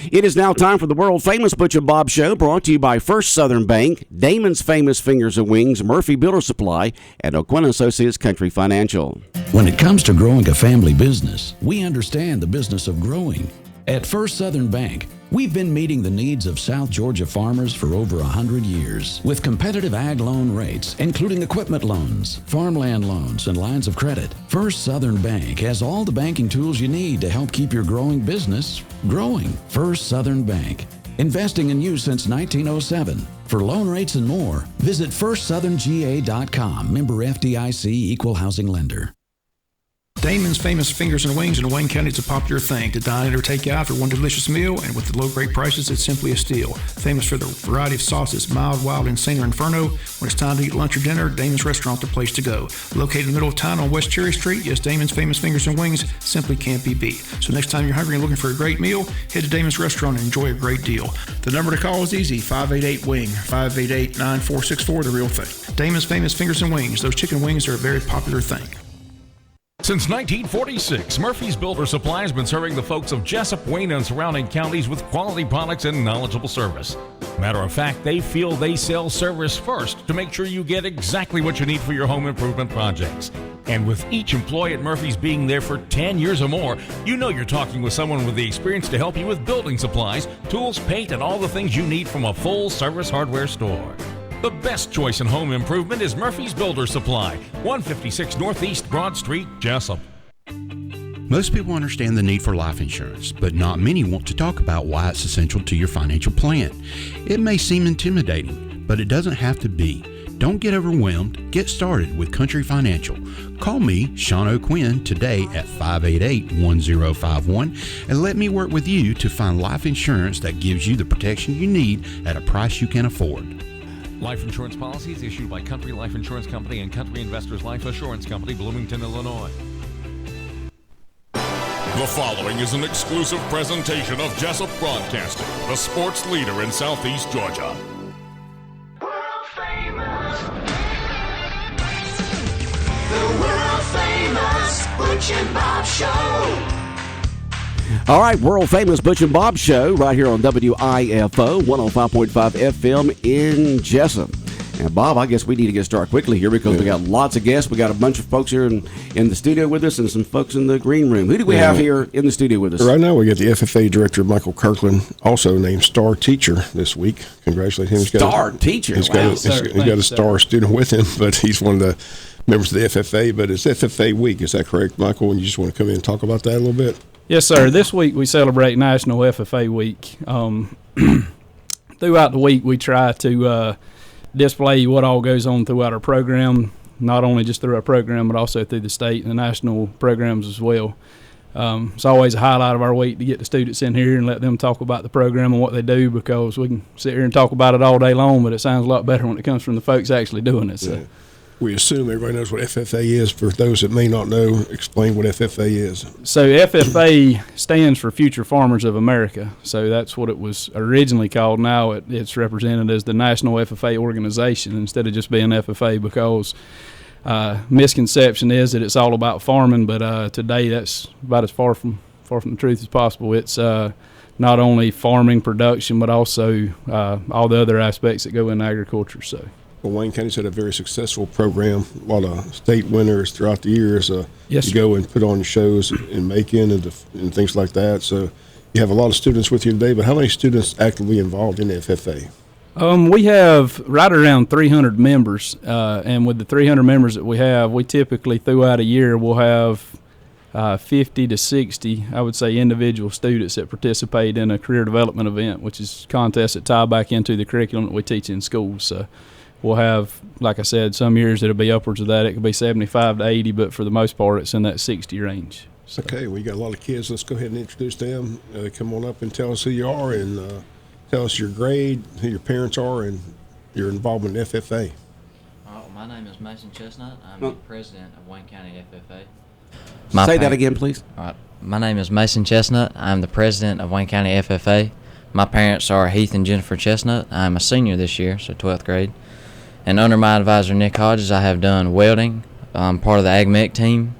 It is now time for the world-famous Butch and Bob Show, brought to you by First Southern Bank, Damon's Famous Fingers and Wings, Murphy Builder Supply, and O'Quinn Associates Country Financial. When it comes to growing a family business, we understand the business of growing. At First Southern Bank, we've been meeting the needs of South Georgia farmers for over 100 years with competitive ag loan rates, including equipment loans, farmland loans, and lines of credit. First Southern Bank has all the banking tools you need to help keep your growing business growing. First Southern Bank, investing in you since 1907. For loan rates and more, visit firstsoutherngA.com. Member FDIC, Equal Housing Lender. Damon's Famous Fingers and Wings in Wayne County is a popular thing to dine in or take out for one delicious meal, and with the low great prices, it's simply a steal. Famous for the variety of sauces, mild, wild, insane, or inferno. When it's time to eat lunch or dinner, Damon's Restaurant is the place to go. Located in the middle of town on West Cherry Street, yes, Damon's Famous Fingers and Wings simply can't be beat. So next time you're hungry and looking for a great meal, head to Damon's Restaurant and enjoy a great deal. The number to call is easy, 588-WING, 588-9464, the real thing. Damon's Famous Fingers and Wings. Those chicken wings are a very popular thing. Since 1946, Murphy's Builder Supply has been serving the folks of Jessup, Wayne, and surrounding counties with quality products and knowledgeable service. Matter of fact, they feel they sell service first to make sure you get exactly what you need for your home improvement projects. And with each employee at Murphy's being there for 10 years or more, you know you're talking with someone with the experience to help you with building supplies, tools, paint, and all the things you need from a full-service hardware store. The best choice in home improvement is Murphy's Builder Supply, 156 Northeast Broad Street, Jessup. Most people understand the need for life insurance, but not many want to talk about why it's essential to your financial plan. It may seem intimidating, but it doesn't have to be. Don't get overwhelmed. Get started with Country Financial. Call me, Sean O'Quinn, today at 588-1051 and let me work with you to find life insurance that gives you the protection you need at a price you can afford. Life insurance policies issued by Country Life Insurance Company and Country Investors Life Assurance Company, Bloomington, Illinois. The following is an exclusive presentation of Jessup Broadcasting, the sports leader in Southeast Georgia. World famous. The world famous Butch and Bob Show. All right, world-famous Butch and Bob Show right here on WIFO 105.5 FM in Jessup. And, Bob, I guess we need to get started quickly here because we got lots of guests. We got a bunch of folks here in the studio with us and some folks in the green room. Who do we have here in the studio with us? Right now we got the FFA director, Michael Kirkland, also named Star Teacher this week. Congratulations. Star Teacher? He's got a star student with him, but he's one of the members of the FFA. But it's FFA week. Is that correct, Michael? And you just want to come in and talk about that a little bit? Yes, sir. This week we celebrate National FFA Week. Throughout the week we try to display what all goes on throughout our program, not only just through our program but also through the state and the national programs as well. It's always a highlight of our week to get the students in here and let them talk about the program and what they do, because we can sit here and talk about it all day long, but it sounds a lot better when it comes from the folks actually doing it. So. Yeah. We assume everybody knows what FFA is. For those that may not know, explain what FFA is. So FFA stands for Future Farmers of America. So that's what it was originally called. Now it's represented as the National FFA Organization instead of just being FFA, because misconception is that it's all about farming, but today that's about as far from the truth as possible. It's not only farming production, but also all the other aspects that go into agriculture. So. Well, Wayne County's had a very successful program. A lot of state winners throughout the years. Yes, you go and put on shows in Macon and things like that. So you have a lot of students with you today, but how many students actively involved in the FFA? We have right around 300 members, and with the 300 members that we have, we typically throughout a year will have 50 to 60, I would say, individual students that participate in a career development event, which is contests that tie back into the curriculum that we teach in schools. So we'll have, like I said, some years it'll be upwards of that. It could be 75 to 80, but for the most part, it's in that 60 range. So. Okay, we got a lot of kids. Let's go ahead and introduce them. Come on up and tell us who you are, and tell us your grade, who your parents are, and your involvement in FFA. My name is Mason Chestnut. I'm the president of Wayne County FFA. Say that again, please. All right. My name is Mason Chestnut. I'm the president of Wayne County FFA. My parents are Heath and Jennifer Chestnut. I'm a senior this year, so 12th grade. And under my advisor, Nick Hodges, I have done welding. I'm part of the Ag Mech team.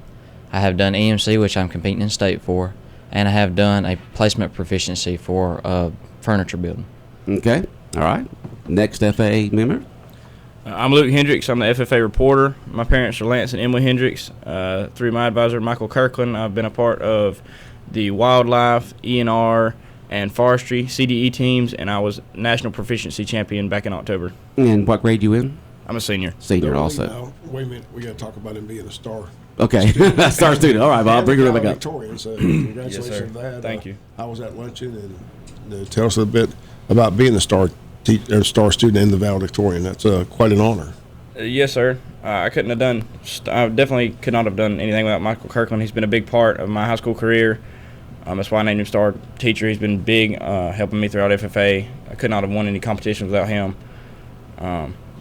I have done EMC, which I'm competing in state for. and I have done a placement proficiency for furniture building. Okay. All right. Next FFA member. I'm Luke Hendricks. I'm the FFA reporter. My parents are Lance and Emily Hendricks. Through my advisor, Michael Kirkland, I've been a part of the wildlife, ENR, and forestry CDE teams, and I was national proficiency champion back in October. And what grade you in? I'm a senior. Senior also. Now, wait a minute. We got to talk about him being a star. Okay. Star student. All right, Bob. Bring it back up. Victorian, so congratulations Yes, sir. on that. Thank you. I was at luncheon, and tell us a bit about being a star student in the valedictorian. That's quite an honor. Yes, sir. I couldn't have done. I definitely could not have done anything without Michael Kirkland. He's been a big part of my high school career. That's why I named him star teacher. He's been big, helping me throughout FFA. I could not have won any competitions without him.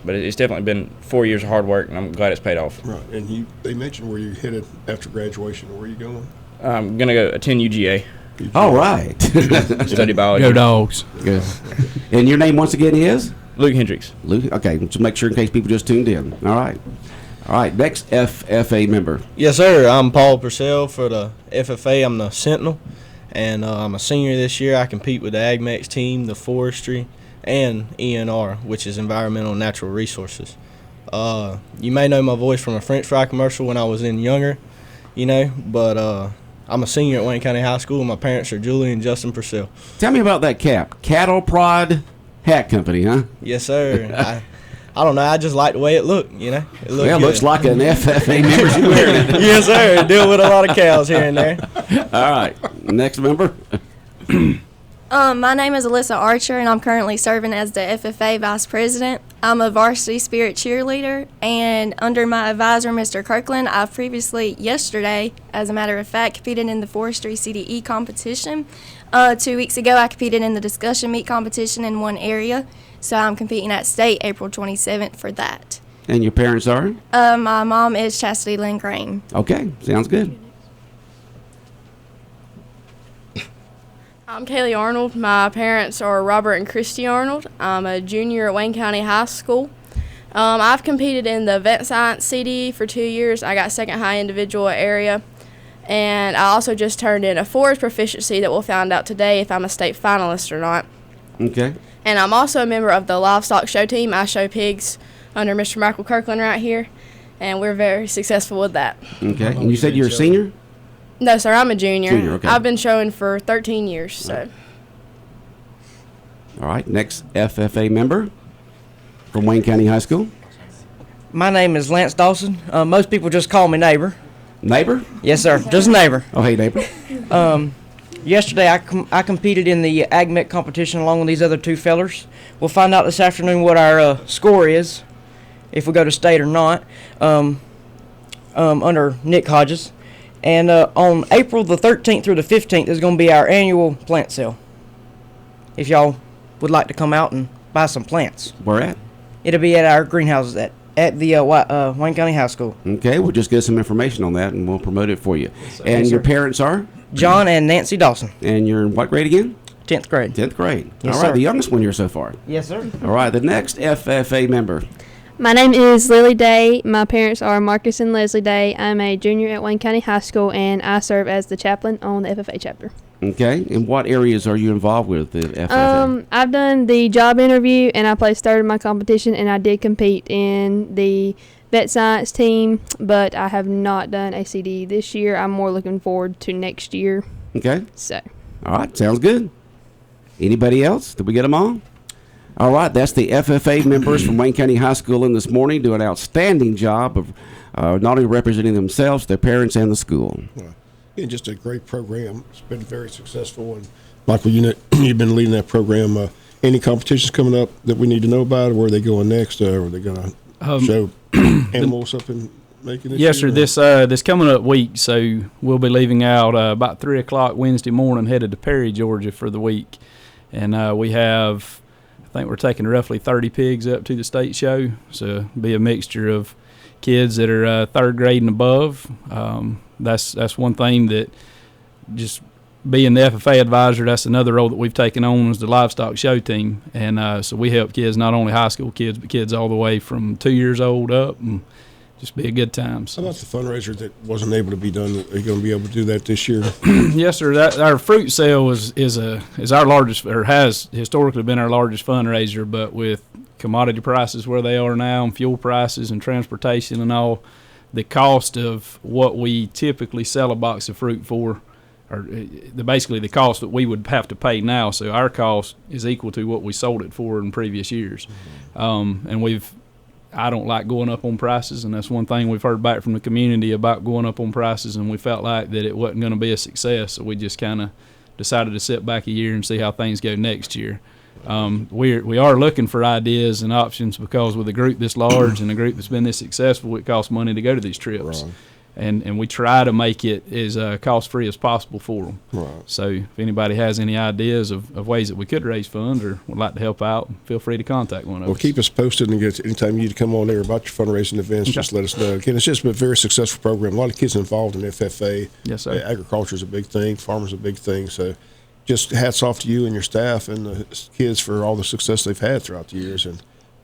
But it's definitely been 4 years of hard work, and I'm glad it's paid off. Right. And they mentioned where you headed after graduation. Where are you going? I'm gonna go attend UGA. All right. Study biology. Go Dogs. Good. And your name once again is? Luke Hendricks. Luke. Okay. Just make sure in case people just tuned in. All right. All right. Next FFA member. Yes, sir. I'm Paul Purcell for the FFA. I'm the Sentinel, and I'm a senior this year. I compete with the AgMex team, the forestry, and ENR, which is Environmental and Natural Resources. You may know my voice from a French fry commercial when I was younger, but I'm a senior at Wayne County High School, and my parents are Julie and Justin Purcell. Tell me about that cap. Cattle Prod Hat Company, huh? Yes, sir. I don't know. I just like the way it looked, It looks like an FFA member wearing it. Yes, sir. Deal with a lot of cows here and there. All right. Next member. My name is Alyssa Archer, and I'm currently serving as the FFA Vice President. I'm a varsity spirit cheerleader, and under my advisor, Mr. Kirkland, I've previously, yesterday, as a matter of fact, competed in the forestry CDE competition. 2 weeks ago, I competed in the discussion meet competition in one area, so I'm competing at state April 27th for that. And your parents are? My mom is Chastity Lynn Crane. Okay, sounds good. I'm Kaylee Arnold. My parents are Robert and Christy Arnold. I'm a junior at Wayne County High School. I've competed in the Vet Science CD for 2 years. I got second high individual area. And I also just turned in a forest proficiency that we'll find out today if I'm a state finalist or not. Okay. And I'm also a member of the livestock show team. I show pigs under Mr. Michael Kirkland right here. And we're very successful with that. Okay. And you said you're a senior? No, sir, I'm a junior. Okay. I've been showing for 13 years, so. All right, next FFA member from Wayne County High School. My name is Lance Dawson. Most people just call me Neighbor. Neighbor? Yes, sir, just Neighbor. Oh, hey, Neighbor. Yesterday, I competed in the AgMech competition along with these other two fellers. We'll find out this afternoon what our score is, if we go to state or not, under Nick Hodges. And on April the 13th through the 15th is going to be our annual plant sale. If y'all would like to come out and buy some plants. Where at? It'll be at our greenhouses at the Wayne County High School. Okay, we'll just get some information on that and we'll promote it for you. And your parents are? John and Nancy Dawson. And you're in what grade again? 10th grade. 10th grade. Yes, all right, sir. the youngest one here so far. Yes, sir. All right, the next FFA member. My name is Lily Day. My parents are Marcus and Leslie Day. I'm a junior at Wayne County High School, and I serve as the chaplain on the FFA chapter. Okay, and what areas are you involved with the FFA? I've done the job interview, and I placed third in my competition, and I did compete in the vet science team, but I have not done a CD this year. I'm more looking forward to next year. Okay. So. All right, sounds good. Anybody else? Did we get them all? All right, that's the FFA members from Wayne County High School in this morning doing an outstanding job of not only representing themselves, their parents, and the school. Yeah, just a great program. It's been very successful. And Michael, you've been leading that program. Any competitions coming up that we need to know about? Where are they going next? Are they going to show animals up in Macon? Yes, year? sir. This coming up week, so we'll be leaving out about 3 o'clock Wednesday morning, headed to Perry, Georgia for the week. And we have, I think we're taking roughly 30 pigs up to the state show. So it'll be a mixture of kids that are third grade and above. That's one thing that just being the FFA advisor, that's another role that we've taken on as the livestock show team. And so we help kids, not only high school kids, but kids all the way from 2 years old up. And just be a good time. So. How about the fundraiser that wasn't able to be done? Are you going to be able to do that this year? Yes, sir. Our fruit sale is our largest, or has historically been our largest fundraiser. But with commodity prices where they are now, and fuel prices and transportation and all, the cost of what we typically sell a box of fruit for, or basically the cost that we would have to pay now. So our cost is equal to what we sold it for in previous years, and I don't like going up on prices, and that's one thing we've heard back from the community about going up on prices, and we felt like that it wasn't going to be a success, so we just kind of decided to sit back a year and see how things go next year. We are looking for ideas and options, because with a group this large and a group that's been this successful, it costs money to go to these trips. Right. And we try to make it as cost-free as possible for them. Right. So if anybody has any ideas of ways that we could raise funds or would like to help out, feel free to contact one of us. Well, keep us posted, and anytime you need to come on there about your fundraising events, just let us know. Again, it's just been a very successful program. A lot of kids involved in FFA. Yes, sir. Agriculture is a big thing. Farmers are a big thing. So just hats off to you and your staff and the kids for all the success they've had throughout the years. And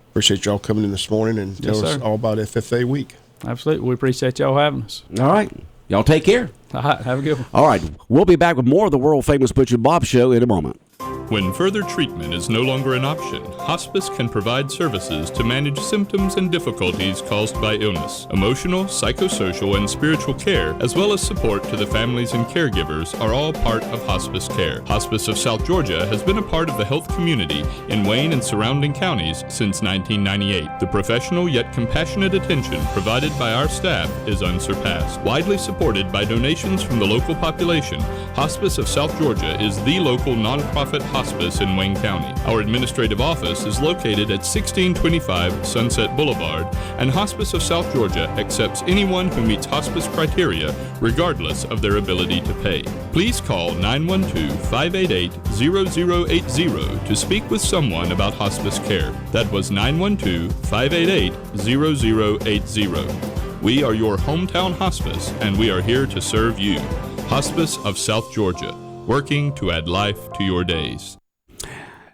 appreciate y'all coming in this morning and telling us all about FFA Week. Absolutely. We appreciate y'all having us. All right. Y'all take care. All right. Have a good one. All right. We'll be back with more of the world-famous Butch and Bob Show in a moment. When further treatment is no longer an option, hospice can provide services to manage symptoms and difficulties caused by illness. Emotional, psychosocial, and spiritual care, as well as support to the families and caregivers, are all part of hospice care. Hospice of South Georgia has been a part of the health community in Wayne and surrounding counties since 1998. The professional yet compassionate attention provided by our staff is unsurpassed. Widely supported by donations from the local population, Hospice of South Georgia is the local nonprofit hospice in Wayne County. Our administrative office is located at 1625 Sunset Boulevard, and Hospice of South Georgia accepts anyone who meets hospice criteria, regardless of their ability to pay. Please call 912-588-0080 to speak with someone about hospice care. That was 912-588-0080. We are your hometown hospice, and we are here to serve you. Hospice of South Georgia, working to add life to your days.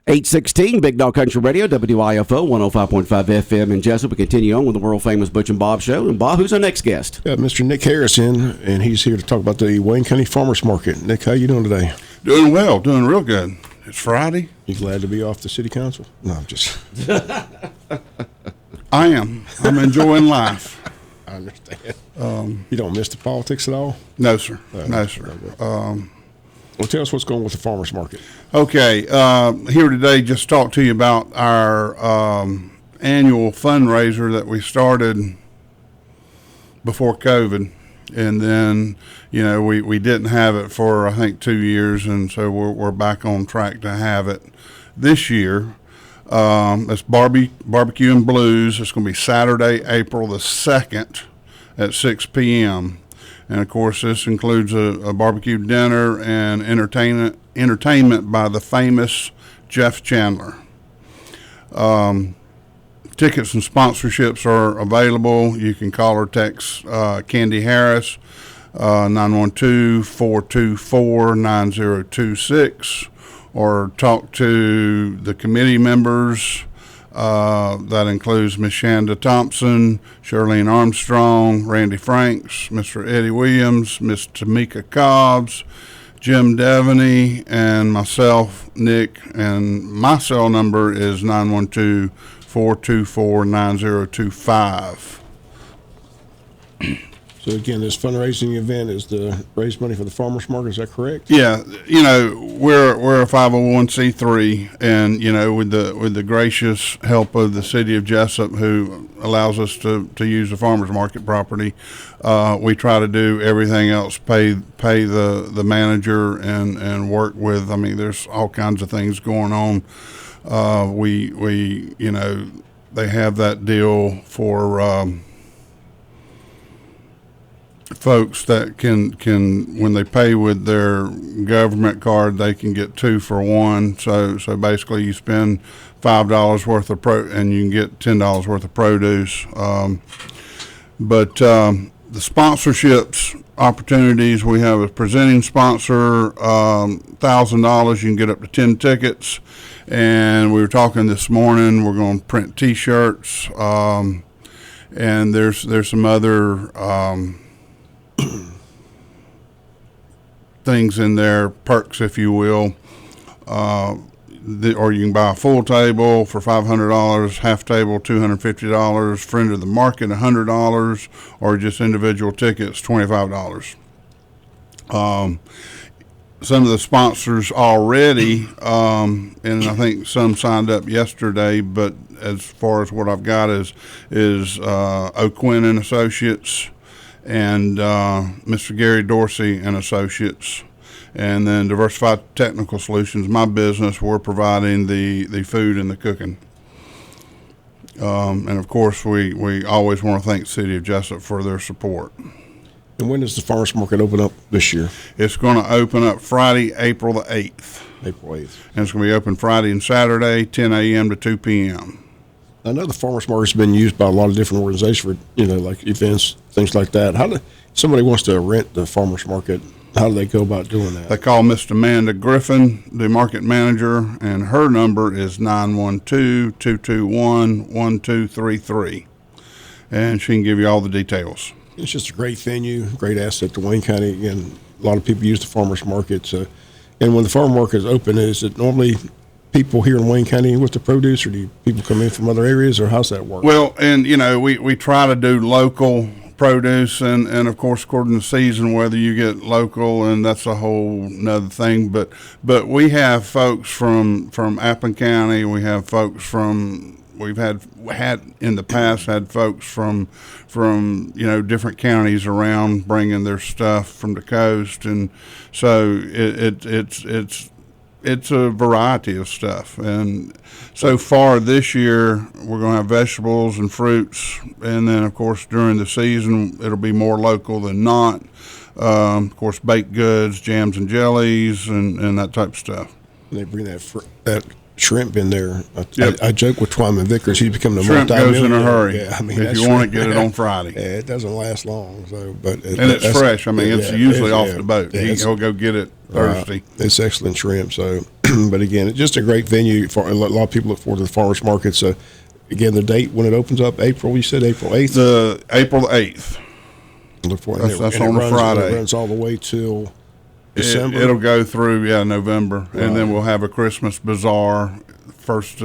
816 Big Dog Country Radio, WIFO 105.5 FM in Jessup. We continue on with the world-famous Butch and Bob Show. And Bob, who's our next guest? Mr. Nick Harrison, and he's here to talk about the Wayne County Farmers Market. Nick, how you doing today? Doing well, doing real good. It's Friday. You glad to be off the city council? No, I'm just... I am. I'm enjoying life. I understand. You don't miss the politics at all? No, sir. No, sir. Well, tell us what's going on with the farmers market. Okay, here today just talk to you about our annual fundraiser that we started before COVID, and then we didn't have it for I think 2 years, and so we're back on track to have it this year. It's Barbecue and Blues. It's going to be Saturday, April the 2nd at 6 p.m. And, of course, this includes a barbecue dinner and entertainment by the famous Jeff Chandler. Tickets and sponsorships are available. You can call or text Candy Harris, 912-424-9026, or talk to the committee members. That includes Ms. Shanda Thompson, Shirlene Armstrong, Randy Franks, Mr. Eddie Williams, Ms. Tamika Cobbs, Jim Devaney, and myself, Nick, and my cell number is 912-424-9025. So again, this fundraising event is to raise money for the farmers market. Is that correct? Yeah, we're a 501c3, and with the gracious help of the city of Jessup, who allows us to use the farmers market property, we try to do everything else, pay the manager and work with. I mean, there's all kinds of things going on. They have that deal for. Folks that can when they pay with their government card, they can get 2 for 1. So basically, you spend $5 worth of and you can get $10 worth of produce. But the sponsorships opportunities, we have a presenting sponsor, $1,000. You can get up to 10 tickets. And we were talking this morning. We're going to print T-shirts. and there's some other things in there, perks, if you will. Or you can buy a full table for $500, half table $250, friend of the market $100, or just individual tickets $25. Some of the sponsors already, and I think some signed up yesterday, but as far as what I've got is O'Quinn and Associates and Mr. Gary Dorsey and Associates. And then Diversified Technical Solutions, my business, we're providing the food and the cooking. And of course, we always want to thank the City of Jessup for their support. And when does the farmers market open up this year? It's going to open up Friday, April the 8th. April 8th. And it's going to be open Friday and Saturday, 10 a.m. to 2 p.m. I know the farmers market's been used by a lot of different organizations for, like events, things like that. How do somebody wants to rent the farmers market? How do they go about doing that? They call Miss Amanda Griffin, the market manager, and her number is 912-221-1233. And she can give you all the details. It's just a great venue, great asset to Wayne County. Again, a lot of people use the farmers market. And when the farm market is open, is it normally people here in Wayne County with the produce, or do people come in from other areas, or how's that work? Well, and, we try to do local produce and of course according to season whether you get local, and that's a whole nother thing, but we have folks from Appin County, we have folks we've had in the past had folks from different counties around bringing their stuff from the coast, and so it's a variety of stuff. And so far this year, we're going to have vegetables and fruits, and then, of course, during the season, it'll be more local than not. Of course, baked goods, jams and jellies, and that type of stuff. And they bring that shrimp in there. I joke with Twyman Vickers, he's becoming a shrimp goes in a hurry. Yeah, if you want to get it on Friday. Yeah, it doesn't last long. And it's fresh. It's usually off the boat. He'll go get it Thursday. It's excellent shrimp. So, but again, it's just a great venue for a lot of people. Look forward to the farmers market. So, again, the date when it opens up, April. You said April 8th. April 8th. Look for it. That's on a Friday. It runs all the way till December. It'll go through November, right. And then we'll have a Christmas bazaar first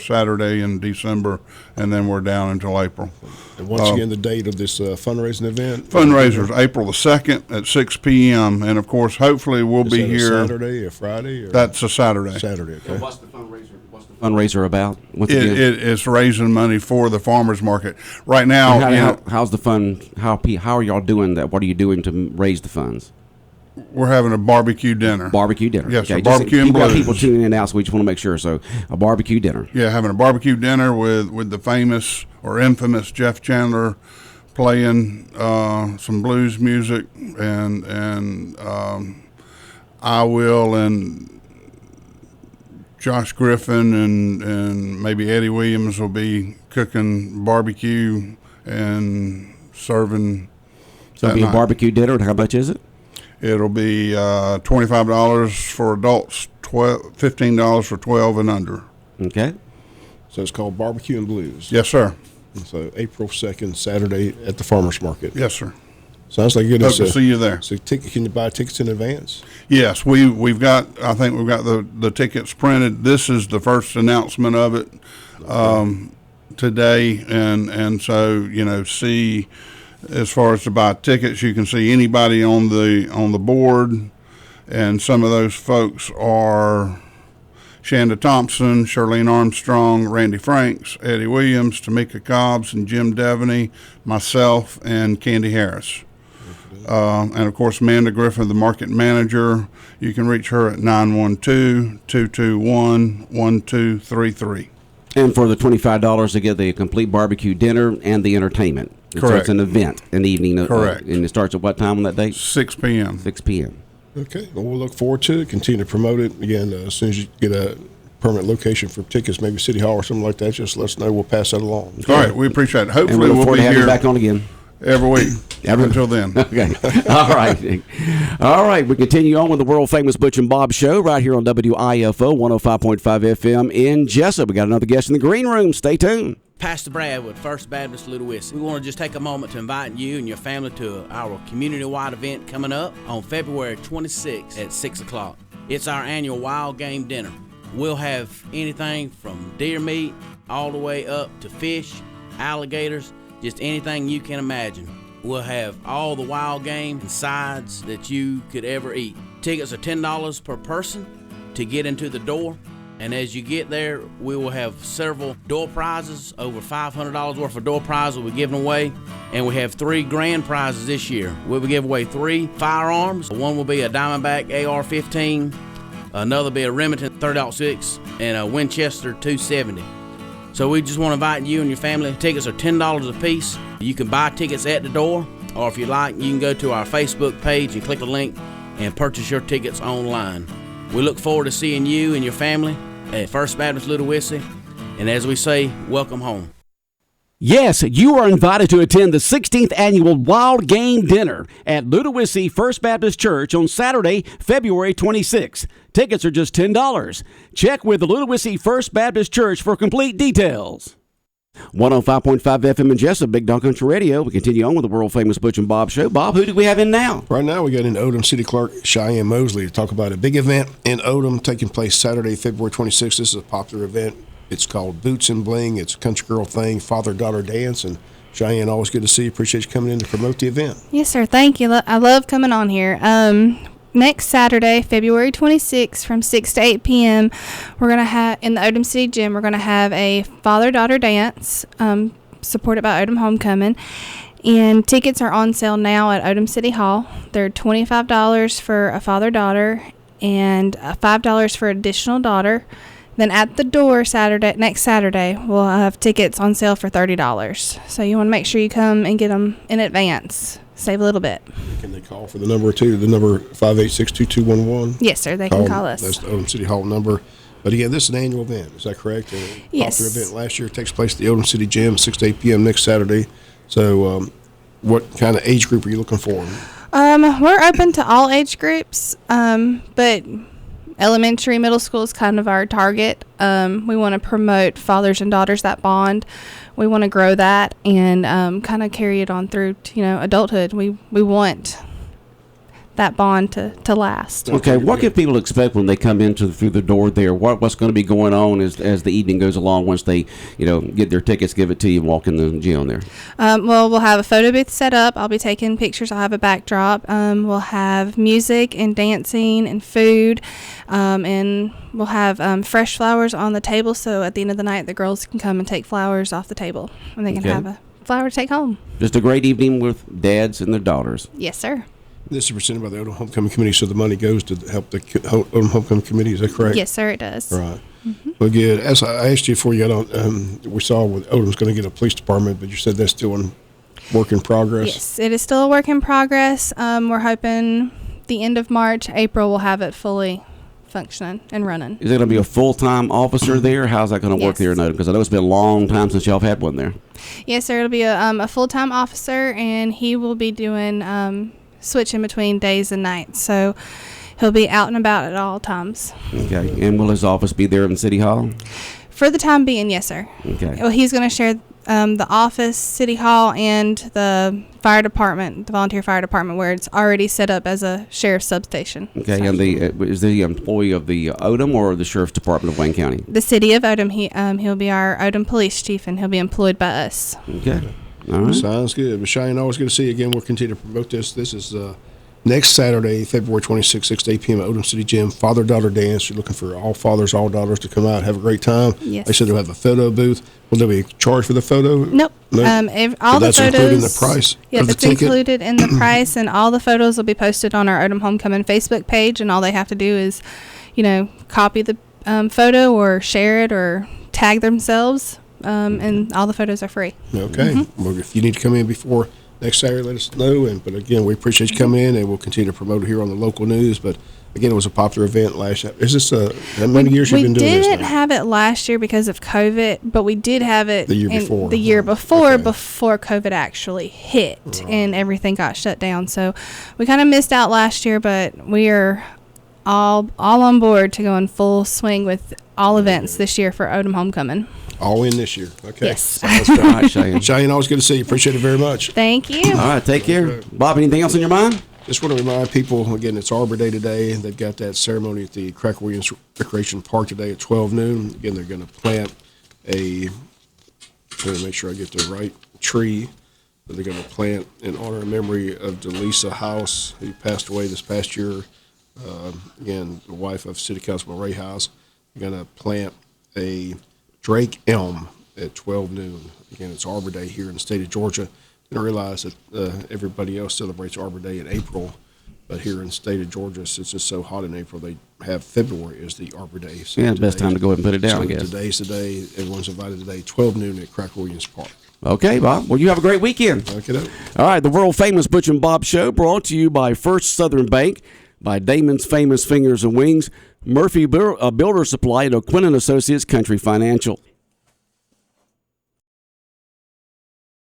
Saturday in December, and then we're down until April. And once again, the date of this fundraising event? Fundraiser is April the 2nd at 6 p.m. And of course, hopefully we'll be here. Saturday or Friday? Or? That's a Saturday. Saturday. Okay. So what's the fundraiser about? It's raising money for the farmers market right now. How's the fund? How are y'all doing that? What are you doing to raise the funds? We're having a barbecue dinner. Yes, okay. Barbecue and blues. People tuning in now, so we just want to make sure. So, a barbecue dinner. Yeah, having a barbecue dinner with the famous or infamous Jeff Chandler playing some blues music, and I will and Josh Griffin and maybe Eddie Williams will be cooking barbecue and serving. So, it'll be a barbecue dinner. And how much is it? It'll be $25 for adults, $15 for 12 and under. Okay. So it's called Barbecue and Blues. Yes, sir. So April 2nd, Saturday at the farmers market. Yes, sir. Sounds like good. Hope to see you there. So can you buy tickets in advance? Yes, we've got. I think we've got the tickets printed. This is the first announcement of it today, and so see. As far as to buy tickets, you can see anybody on the board, and some of those folks are Shanda Thompson, Charlene Armstrong, Randy Franks, Eddie Williams, Tamika Cobbs, and Jim Devaney, myself, and Candy Harris. And of course, Amanda Griffin, the market manager. You can reach her at 912-221-1233. And for the $25 to get the complete barbecue dinner and the entertainment. Correct. So it's an event, an evening. Correct. And it starts at what time on that date? 6 p.m. 6 p.m. Okay. Well, we'll look forward to it. Continue to promote it. Again, as soon as you get a permanent location for tickets, maybe City Hall or something like that, just let us know. We'll pass that along. Okay. All right. We appreciate it. Hopefully we'll be here back on again. Every week. Until then. Okay. All right. All right. We continue on with the world-famous Butch and Bob Show right here on WIFO 105.5 FM in Jessup. We got another guest in the green room. Stay tuned. Pastor Brad with First Baptist Ludowici. We want to just take a moment to invite you and your family to our community-wide event coming up on February 26th at 6 o'clock. It's our annual Wild Game Dinner. We'll have anything from deer meat all the way up to fish, alligators, just anything you can imagine. We'll have all the wild game and sides that you could ever eat. Tickets are $10 per person to get into the door. And as you get there, we will have several door prizes, over $500 worth of door prizes we'll be giving away. And we have 3 grand prizes this year. We'll be giving away 3 firearms. One will be a Diamondback AR-15, another will be a Remington 30-06, and a Winchester 270. So we just want to invite you and your family. Tickets are $10 a piece. You can buy tickets at the door, or if you like, you can go to our Facebook page and click a link and purchase your tickets online. We look forward to seeing you and your family at First Baptist Ludowici, and as we say, welcome home. Yes, you are invited to attend the 16th Annual Wild Game Dinner at Ludowici First Baptist Church on Saturday, February 26th. Tickets are just $10. Check with the Ludowici First Baptist Church for complete details. 105.5 FM in Jessup, Big Dog Country Radio. We continue on with the world-famous Butch and Bob Show. Bob, who do we have in now? Right now we got in Odom City Clerk Cheyenne Mosley to talk about a big event in Odom taking place Saturday, February 26th. This is a popular event. It's called Boots and Bling. It's a country girl thing, father-daughter dance. And Cheyenne, always good to see you. Appreciate you coming in to promote the event. Yes, sir. Thank you. I love coming on here. Next Saturday, February 26th, from 6 to 8 p.m., we're going to have, in the Odom City Gym, we're going to have a father-daughter dance supported by Odom Homecoming. And tickets are on sale now at Odom City Hall. They're $25 for a father-daughter and $5 for additional daughter. Then at the door next Saturday, we'll have tickets on sale for $30. So you want to make sure you come and get them in advance. Save a little bit. Can they call for the number too? The number 586-2211? Yes, sir. They can call us. That's the Odom City Hall number. But again, this is an annual event. Is that correct? Yes. Popular event last year. It takes place at the Odom City Gym, 6 to 8 p.m. next Saturday. So what kind of age group are you looking for? We're open to all age groups, but elementary, middle school is kind of our target. We want to promote fathers and daughters, that bond. We want to grow that and kind of carry it on through to, adulthood. We want that bond to last. Okay, what can people expect when they come through the door there? What's going to be going on as the evening goes along once they, get their tickets, give it to you, and walk in the gym there? Well, we'll have a photo booth set up. I'll be taking pictures. I'll have a backdrop. We'll have music and dancing and food, and we'll have fresh flowers on the table, so at the end of the night, the girls can come and take flowers off the table, and they can have a flower to take home. Just a great evening with dads and their daughters. Yes, sir. This is presented by the Odom Homecoming Committee, so the money goes to help the Odom Homecoming Committee. Is that correct? Yes, sir, it does. Right. Mm-hmm. Well, good. As I asked you before you got on, we saw with Odom's going to get a police department, but you said that's still in work in progress. Yes, it is still a work in progress. We're hoping the end of March, April, we'll have it fully functioning and running. Is it going to be a full-time officer there? How's that going to work there in Odom? Because I know it's been a long time since y'all have had one there. Yes, sir. It'll be a full-time officer, and he will be doing switching between days and nights. So he'll be out and about at all times. Okay. And will his office be there in City Hall? For the time being, yes, sir. Okay. Well, he's going to share the office, City Hall, and the fire department, the volunteer fire department, where it's already set up as a sheriff's substation. Okay. So. And is the employee of the Odom or the Sheriff's Department of Wayne County? The city of Odom. He'll be our Odom police chief, and he'll be employed by us. Okay. All right. Sounds good. But Cheyenne, always good to see you again. We'll continue to promote this. This is next Saturday, February 26th, 6 to 8 p.m. at Odom City Gym, father-daughter dance. You're looking for all fathers, all daughters to come out and have a great time. Yes. They said they'll have a photo booth. Will there be a charge for the photo? Nope. No? All the that's photos. Included in the price Yeah, of the it's ticket? included in the price, and all the photos will be posted on our Odom Homecoming Facebook page, and all they have to do is, copy the photo or share it or tag themselves. And all the photos are free. Okay. Mm-hmm. Well, if you need to come in before next Saturday, let us know. But again, we appreciate you coming in, and we'll continue to promote it here on the local news. But again, it was a popular event last year. Is this how many years you've been doing this? We didn't have it last year because of COVID, but we did have it the year before. The year before COVID actually hit and everything got shut down. So we kind of missed out last year, but we are all on board to go in full swing with all events this year for Odom Homecoming. All in this year. Okay. Yes. That's right, Cheyenne. Cheyenne, always good to see you. Appreciate it very much. Thank you. All right, take care. Bob, anything else on your mind? Just want to remind people, again, it's Arbor Day today. They've got that ceremony at the Cracker Williams Recreation Park today at 12 noon. Again, they're going to plant I'm going to make sure I get the right tree that they're going to plant in honor and memory of Delisa House, who passed away this past year. Again, the wife of City Councilman Ray House. They're going to plant a Drake elm at 12 noon. Again, it's Arbor Day here in the state of Georgia. I realize that everybody else celebrates Arbor Day in April, but here in the state of Georgia, since it's so hot in April, they have February as the Arbor Day. So Yeah, best time to go ahead and put it down, I guess. Today's the day. Everyone's invited today, 12 noon at Cracker Williams Park. Okay, Bob. Well, you have a great weekend. Okay. All right, the world-famous Butch and Bob Show brought to you by First Southern Bank, by Damon's Famous Fingers and Wings, Murphy Builder Supply, and O'Quinn & Associates Country Financial.